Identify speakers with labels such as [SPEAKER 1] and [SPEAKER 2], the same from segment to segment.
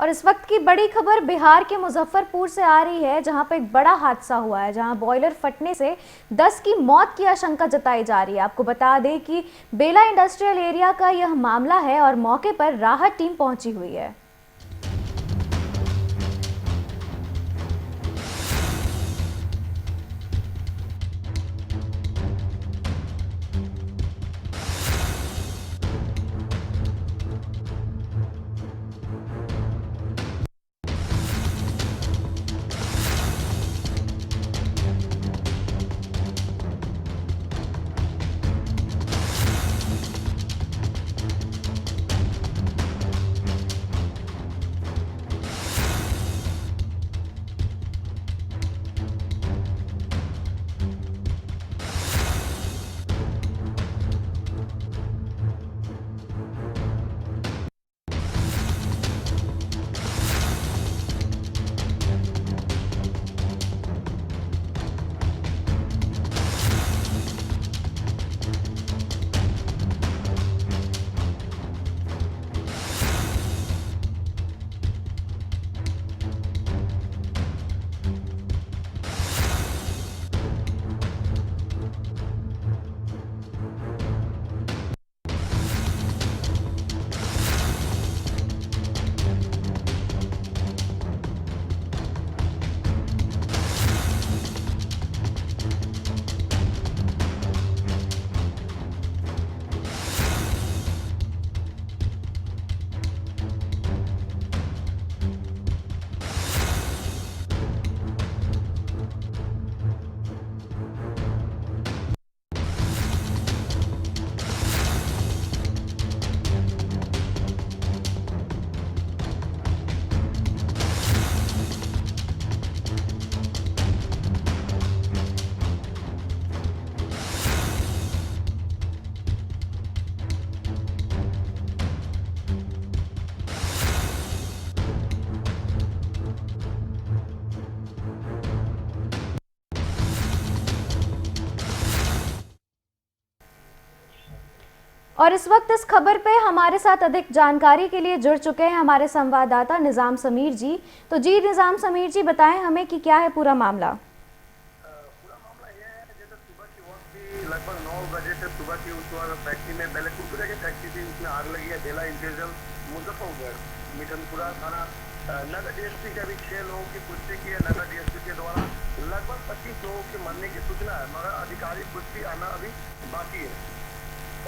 [SPEAKER 1] और इस वक्त की बड़ी खबर बिहार के मुजफ्फरपुर से आ रही है, जहां पर एक बड़ा हादसा हुआ है, जहां बॉयलर फटने से 10 की मौत की आशंका जताई जा रही है। आपको बता दें कि बेला इंडस्ट्रियल एरिया का यह मामला है और मौके पर राहत टीम पहुंची हुई है। और इस वक्त इस खबर पे हमारे साथ अधिक जानकारी के लिए जुड़ चुके हैं हमारे संवाददाता निजाम समीर जी। तो जी निजाम समीर जी, बताएं हमें कि क्या है पूरा मामला।
[SPEAKER 2] पूरा मामला यह है, जैसे सुबह की वक्त भी लगभग 9 बजे से सुबह की उस फैक्ट्री में पहले कुरकुरे की फैक्ट्री थी, उसमें आग लगी है। बेला इंडस्ट्रियल मुजफ्फरपुर मिठनपुरा थाना नगर डीएसपी के अभी 6 लोगों की पुष्टि की है। नगर डीएसपी के द्वारा लगभग 25 लोगों के मरने की सूचना है, मगर आधिकारिक पुष्टि आना अभी बाकी है।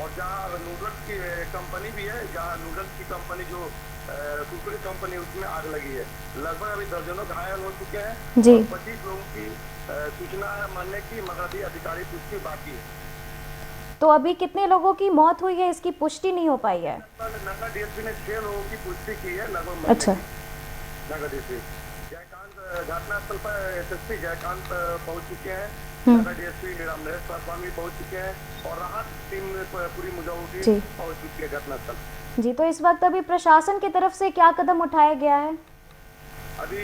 [SPEAKER 2] और जहाँ नूडल्स की कंपनी भी है, जहाँ नूडल्स की कंपनी जो कुरकुरे कंपनी, उसमें आग लगी है। लगभग अभी दर्जनों घायल हो चुके हैं
[SPEAKER 1] जी।
[SPEAKER 2] 25 लोगों की सूचना है मरने की, मगर अभी आधिकारिक पुष्टि बाकी है।
[SPEAKER 1] तो अभी कितने लोगों की मौत हुई है, इसकी पुष्टि नहीं हो पाई है।
[SPEAKER 2] नगर डीएसपी ने 6 लोगों की पुष्टि की है लगभग।
[SPEAKER 1] अच्छा।
[SPEAKER 2] नगर डीएसपी जयकांत घटनास्थल पर एसएसपी जयकांत पहुंच चुके हैं। नगर डीएसपी रामनरेश पासवान भी पहुंच चुके हैं और राहत टीम पूरी मुजफ्फरपुर पहुंच चुकी है घटनास्थल।
[SPEAKER 1] जी, तो इस वक्त अभी प्रशासन की तरफ से क्या कदम उठाया गया है?
[SPEAKER 2] अभी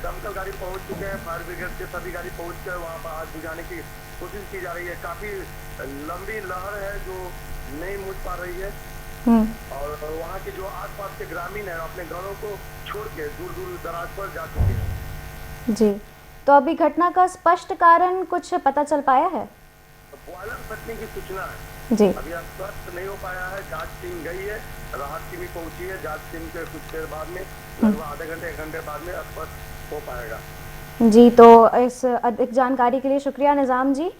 [SPEAKER 2] दमकल गाड़ी पहुंच चुके हैं, फायर ब्रिगेड के सभी गाड़ी पहुंच कर वहां पर आग बुझाने की कोशिश की जा रही है। काफी लंबी लहर है जो नहीं बुझ पा रही है और वहाँ के जो आसपास के ग्रामीण है अपने घरों को छोड़ के दूर दूर दराज पर जा चुके हैं।
[SPEAKER 1] जी, तो अभी घटना का स्पष्ट कारण कुछ पता चल पाया है?
[SPEAKER 2] बॉयलर फटने की सूचना है
[SPEAKER 1] जी।
[SPEAKER 2] अभी स्पष्ट नहीं हो पाया है। जांच टीम गई है, राहत टीम भी पहुंची है। जांच टीम के कुछ देर बाद में, लगभग आधे घंटे 1 घंटे बाद में स्पष्ट हो पाएगा।
[SPEAKER 1] जी, तो इस अधिक जानकारी के लिए शुक्रिया निजाम जी।